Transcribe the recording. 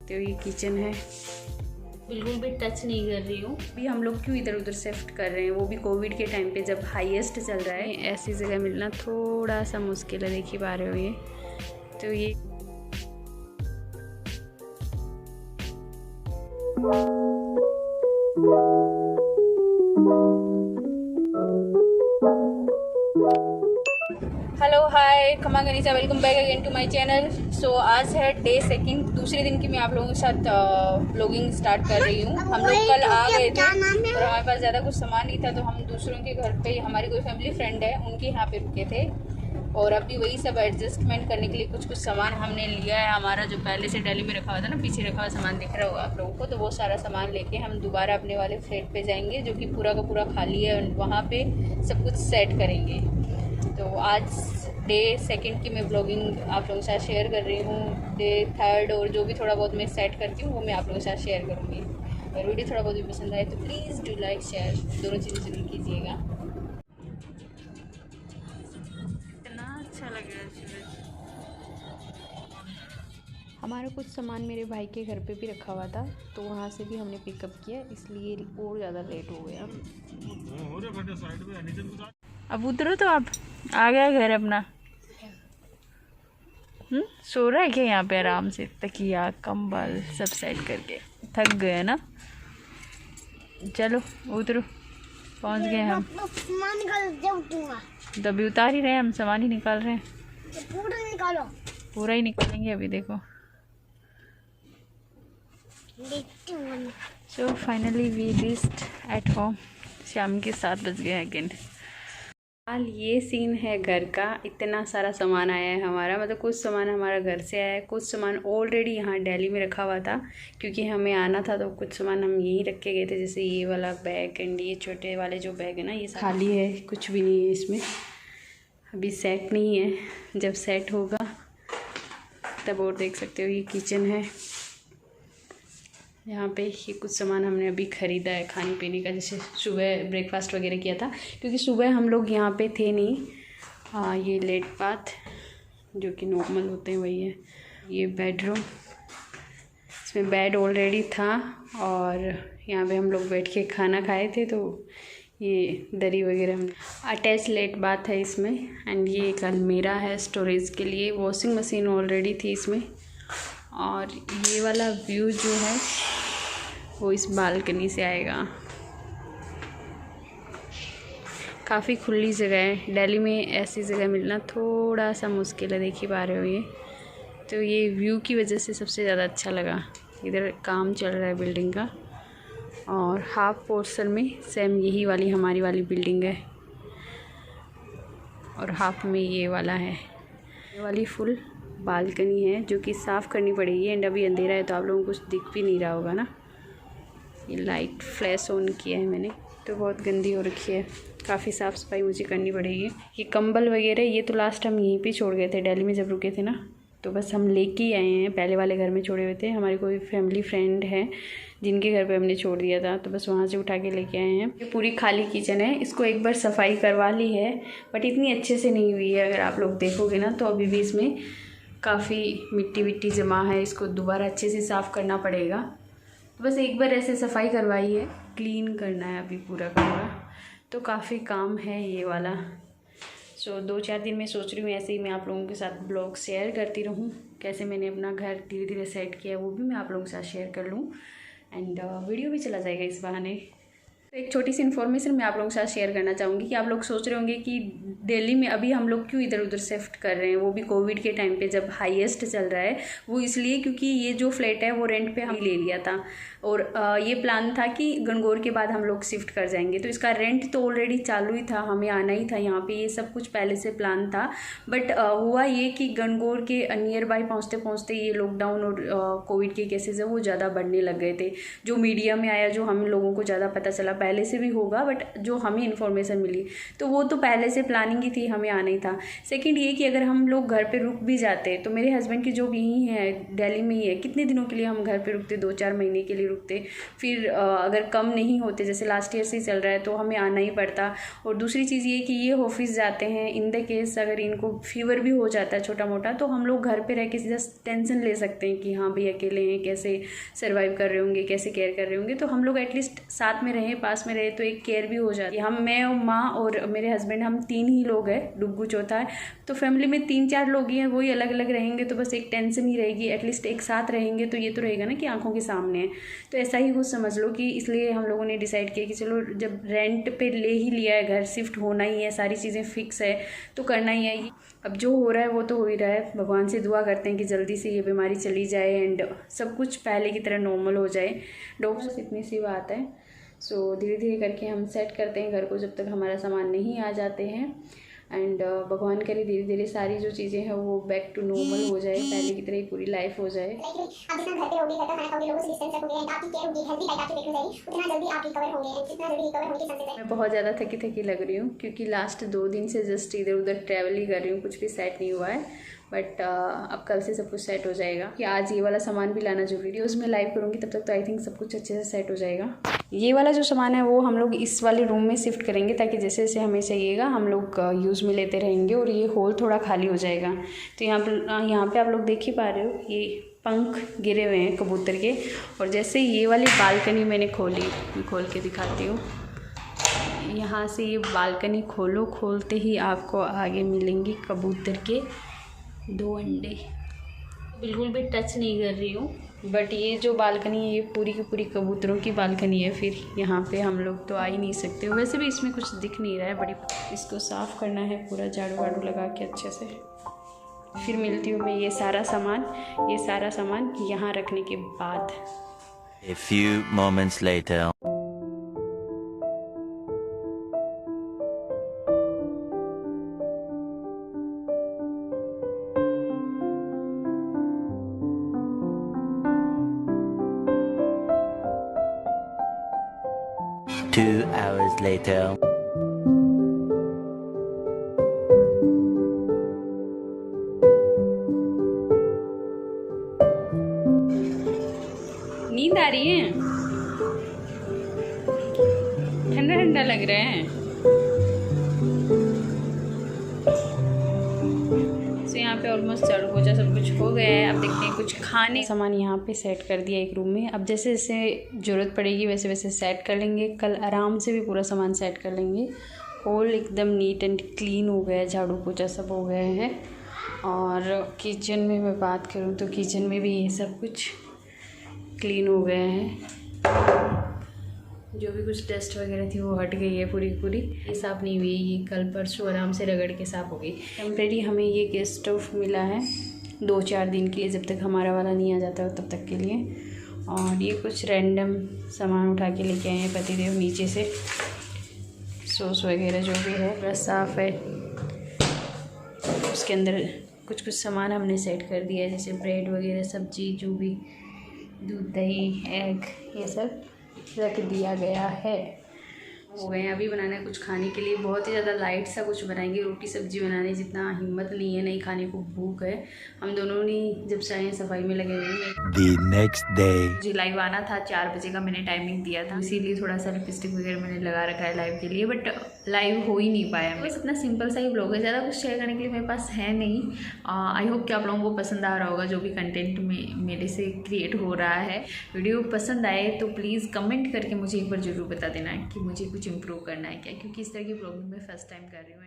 सकते हो ये किचन है, बिल्कुल भी टच नहीं कर रही हूँ। अभी हम लोग क्यों इधर उधर शिफ्ट कर रहे हैं, वो भी कोविड के टाइम पे जब हाईएस्ट चल रहा है। ऐसी जगह मिलना थोड़ा सा मुश्किल है, देख ही पा रहे हो ये। तो ये हेलो हाय खमा गनीसा, welcome back again to my channel. So आज है डे सेकंड, दूसरे दिन की मैं आप लोगों के साथ व्लॉगिंग स्टार्ट कर रही हूँ। हम लोग कल आ गए थे और हमारे पास ज़्यादा कुछ सामान नहीं था, तो हम दूसरों के घर पे, हमारी कोई फैमिली फ्रेंड है उनके यहाँ पे रुके थे और अभी वही सब एडजस्टमेंट करने के लिए कुछ सामान हमने लिया है। हमारा जो पहले से दिल्ली में रखा हुआ था ना, पीछे रखा हुआ सामान दिख रहा होगा आप लोगों को, तो वो सारा सामान लेके हम दोबारा अपने वाले फ्लैट पे जाएंगे जो कि पूरा का पूरा खाली है, वहाँ पे सब कुछ सेट करेंगे। तो आज डे सेकंड की मैं ब्लॉगिंग आप लोगों के साथ शेयर कर रही हूँ। डे थर्ड और जो भी थोड़ा बहुत मैं सेट करती हूँ वो मैं आप लोगों के साथ शेयर करूँगी। और वीडियो थोड़ा बहुत भी पसंद आए तो प्लीज़ डू लाइक शेयर, दोनों चीज़ें जरूर कीजिएगा। इतना अच्छा लग रहा है। हमारा कुछ सामान मेरे भाई के घर पे भी रखा हुआ था, तो वहाँ से भी हमने पिकअप किया, इसलिए और ज़्यादा लेट हो गया। अब उतरो तो आप, आ गया घर अपना। सो रहा है क्या यहाँ पे आराम से, तकिया कंबल सब सेट करके? थक गए ना, चलो उतरो, पहुँच गए हम। तो अभी उतार ही रहे हैं हम, सामान ही निकाल रहे हैं। पूरा निकालो। पूरा ही निकालेंगे अभी, देखो। So finally we reached at home. शाम के 7 बज गए अगेन। हाल ये सीन है घर का, इतना सारा सामान आया है हमारा, मतलब कुछ सामान हमारा घर से आया है, कुछ सामान ऑलरेडी यहाँ दिल्ली में रखा हुआ था क्योंकि हमें आना था, तो कुछ सामान हम यहीं रख के गए थे, जैसे ये वाला बैग एंड ये छोटे वाले जो बैग है ना, ये खाली है, कुछ भी नहीं है इसमें, अभी सेट नहीं है। जब सेट होगा तब और देख सकते हो। ये किचन है, यहाँ पे ये कुछ सामान हमने अभी ख़रीदा है खाने पीने का, जैसे सुबह ब्रेकफास्ट वगैरह किया था क्योंकि सुबह हम लोग यहाँ पे थे नहीं। हाँ, ये लेट बाथ जो कि नॉर्मल होते हैं वही है। ये बेडरूम, इसमें बेड ऑलरेडी था और यहाँ पे हम लोग बैठ के खाना खाए थे, तो ये दरी वगैरह हम अटैच लेट बाथ है इसमें। एंड ये एक अलमीरा है स्टोरेज के लिए, वॉशिंग मशीन ऑलरेडी थी इसमें। और ये वाला व्यू जो है वो इस बालकनी से आएगा। काफ़ी खुली जगह है, दिल्ली में ऐसी जगह मिलना थोड़ा सा मुश्किल है, देख ही पा रहे हो ये। तो ये व्यू की वजह से सबसे ज़्यादा अच्छा लगा। इधर काम चल रहा है बिल्डिंग का और हाफ पोर्शन में सेम यही वाली हमारी वाली बिल्डिंग है और हाफ में ये वाला है। ये वाली फुल बालकनी है जो कि साफ़ करनी पड़ेगी। एंड अभी अंधेरा है तो आप लोगों को कुछ दिख भी नहीं रहा होगा ना। ये लाइट फ्लैश ऑन किया है मैंने, तो बहुत गंदी हो रखी है, काफ़ी साफ़ सफाई मुझे करनी पड़ेगी। ये कंबल वगैरह ये तो लास्ट हम यहीं पे छोड़ गए थे दिल्ली में जब रुके थे ना, तो बस हम लेके ही आए हैं। पहले वाले घर में छोड़े हुए थे, हमारी कोई फैमिली फ्रेंड है जिनके घर पे हमने छोड़ दिया था, तो बस वहाँ से उठा के लेके आए हैं। ये पूरी खाली किचन है, इसको एक बार सफाई करवा ली है बट इतनी अच्छे से नहीं हुई है। अगर आप लोग देखोगे ना तो अभी भी इसमें काफ़ी मिट्टी विट्टी जमा है, इसको दोबारा अच्छे से साफ़ करना पड़ेगा। तो बस एक बार ऐसे सफाई करवाई है, क्लीन करना है अभी पूरा का पूरा, तो काफ़ी काम है ये वाला। सो 2-4 दिन में सोच रही हूँ ऐसे ही मैं आप लोगों के साथ ब्लॉग शेयर करती रहूँ, कैसे मैंने अपना घर धीरे धीरे सेट किया वो भी मैं आप लोगों के साथ शेयर कर लूँ। एंड वीडियो भी चला जाएगा इस बहाने। तो एक छोटी सी इन्फॉर्मेशन मैं आप लोगों के साथ शेयर करना चाहूँगी कि आप लोग सोच रहे होंगे कि दिल्ली में अभी हम लोग क्यों इधर उधर शिफ्ट कर रहे हैं, वो भी कोविड के टाइम पे जब हाईएस्ट चल रहा है। वो इसलिए क्योंकि ये जो फ्लैट है वो रेंट पे हम ले लिया था और ये प्लान था कि गणगौर के बाद हम लोग शिफ्ट कर जाएंगे, तो इसका रेंट तो ऑलरेडी चालू ही था, हमें आना ही था यहाँ पे, ये सब कुछ पहले से प्लान था। बट हुआ ये कि गणगौर के नियर बाय पहुँचते पहुँचते ये लॉकडाउन और कोविड के केसेस है वो ज़्यादा बढ़ने लग गए थे। जो मीडिया में आया, जो हम लोगों को ज़्यादा पता चला, पहले से भी होगा, बट जो हमें इन्फॉर्मेशन मिली तो वो तो पहले से प्लानिंग ही थी, हमें आना ही था। सेकंड ये कि अगर हम लोग घर पे रुक भी जाते तो मेरे हस्बैंड की जॉब यहीं है, दिल्ली में ही है, कितने दिनों के लिए हम घर पे रुकते, 2-4 महीने के लिए रुकते। फिर अगर कम नहीं होते, जैसे लास्ट ईयर से ही चल रहा है, तो हमें आना ही पड़ता। और दूसरी चीज़ ये कि ये ऑफिस जाते हैं, इन द केस अगर इनको फीवर भी हो जाता है छोटा मोटा, तो हम लोग घर पे रह के जस्ट टेंशन ले सकते हैं कि हाँ भाई अकेले हैं, कैसे सर्वाइव कर रहे होंगे, कैसे केयर कर रहे होंगे। तो हम लोग एटलीस्ट साथ में रहें, पास में रहे, तो एक केयर भी हो जाती है। हम, मैं और माँ और मेरे हस्बैंड, हम 3 ही लोग हैं, डुग्गू चौथा है, तो फैमिली में 3-4 लोग ही हैं, वही अलग अलग रहेंगे तो बस एक टेंशन ही रहेगी। एटलीस्ट एक साथ रहेंगे तो ये तो रहेगा ना कि आंखों के सामने है। तो ऐसा ही कुछ समझ लो कि इसलिए हम लोगों ने डिसाइड किया कि चलो जब रेंट पे ले ही लिया है, घर शिफ्ट होना ही है, सारी चीज़ें फिक्स है तो करना ही है। अब जो हो रहा है वो तो हो ही रहा है, भगवान से दुआ करते हैं कि जल्दी से ये बीमारी चली जाए एंड सब कुछ पहले की तरह नॉर्मल हो जाए। डॉक्टर्स इतनी सी बात है। सो धीरे धीरे करके हम सेट करते हैं घर को, जब तक हमारा सामान नहीं आ जाते हैं। एंड भगवान करे धीरे धीरे सारी जो चीज़ें हैं वो बैक टू नॉर्मल हो जाए, पहले की तरह पूरी लाइफ हो जाए। मैं बहुत ज़्यादा थकी थकी लग रही हूँ क्योंकि लास्ट 2 दिन से जस्ट इधर उधर ट्रैवल ही कर रही हूँ, कुछ भी सेट नहीं हुआ है। बट अब कल से सब कुछ सेट हो जाएगा। कि आज ये वाला सामान भी लाना जरूरी है, उसमें लाइव करूँगी तब तक तो आई थिंक सब कुछ अच्छे से सेट हो जाएगा। ये वाला जो सामान है वो हम लोग इस वाले रूम में शिफ्ट करेंगे ताकि जैसे जैसे हमें चाहिएगा हम लोग यूज़ में लेते रहेंगे और ये होल थोड़ा खाली हो जाएगा। तो यहाँ पे आप लोग देख ही पा रहे हो, ये पंख गिरे हुए हैं कबूतर के। और जैसे ये वाली बालकनी मैंने खोली, मैं खोल के दिखाती हूँ। यहाँ से ये बालकनी खोलो, खोलते ही आपको आगे मिलेंगे कबूतर के 2 अंडे। बिल्कुल भी टच नहीं कर रही हूँ, बट ये जो बालकनी है ये पूरी की पूरी कबूतरों की बालकनी है। फिर यहाँ पे हम लोग तो आ ही नहीं सकते। वैसे भी इसमें कुछ दिख नहीं रहा है, बड़ी इसको साफ़ करना है पूरा, झाड़ू वाड़ू लगा के अच्छे से। फिर मिलती हूँ मैं ये सारा सामान यहाँ रखने के बाद। A few moments later. Two hours later. नींद आ रही है, ठंडा ठंडा लग रहा है। तो यहाँ पे ऑलमोस्ट झाड़ू पोछा सब कुछ हो गया है। अब देखते हैं कुछ खाने सामान यहाँ पे सेट कर दिया एक रूम में। अब जैसे जैसे ज़रूरत पड़ेगी वैसे वैसे सेट कर लेंगे। कल आराम से भी पूरा सामान सेट कर लेंगे। होल एकदम नीट एंड क्लीन हो गया है, झाड़ू पोछा सब हो गए हैं। और किचन में मैं बात करूँ तो किचन में भी ये सब कुछ क्लीन हो गए हैं। जो भी कुछ डस्ट वगैरह थी वो हट गई है पूरी पूरी। ये साफ़ नहीं हुई, ये कल परसों आराम से रगड़ के साफ़ हो गई। टेम्परेरी हमें ये गैस स्टोव मिला है 2-4 दिन के लिए, जब तक हमारा वाला नहीं आ जाता तब तक के लिए। और ये कुछ रैंडम सामान उठा के लेके आए हैं पतिदेव नीचे से। सॉस वगैरह जो भी है पूरा साफ़ है। उसके अंदर कुछ कुछ सामान हमने सेट कर दिया है, जैसे ब्रेड वगैरह, सब्जी, जो भी दूध, दही, एग, ये सब रख दिया गया है। हो गए अभी बनाना है कुछ खाने के लिए। बहुत ही ज़्यादा लाइट सा कुछ बनाएंगे, रोटी सब्जी बनाने जितना हिम्मत नहीं है, नहीं खाने को भूख है। हम दोनों ने जब से आए सफाई में लगे हुए हैं। The next day. मुझे लाइव आना था 4 बजे का, मैंने टाइमिंग दिया था, इसीलिए थोड़ा सा लिपस्टिक वगैरह मैंने लगा रखा है लाइव के लिए, बट लाइव हो ही नहीं पाया। बस इतना सिंपल सा ही ब्लॉग है, ज़्यादा कुछ शेयर करने के लिए मेरे पास है नहीं। आई होप कि आप लोगों को पसंद आ रहा होगा जो भी कंटेंट में मेरे से क्रिएट हो रहा है। वीडियो पसंद आए तो प्लीज़ कमेंट करके मुझे एक बार ज़रूर बता देना कि मुझे कुछ इम्प्रूव करना है क्या, क्योंकि इस तरह की ब्लॉगिंग मैं फर्स्ट टाइम कर रही हूँ।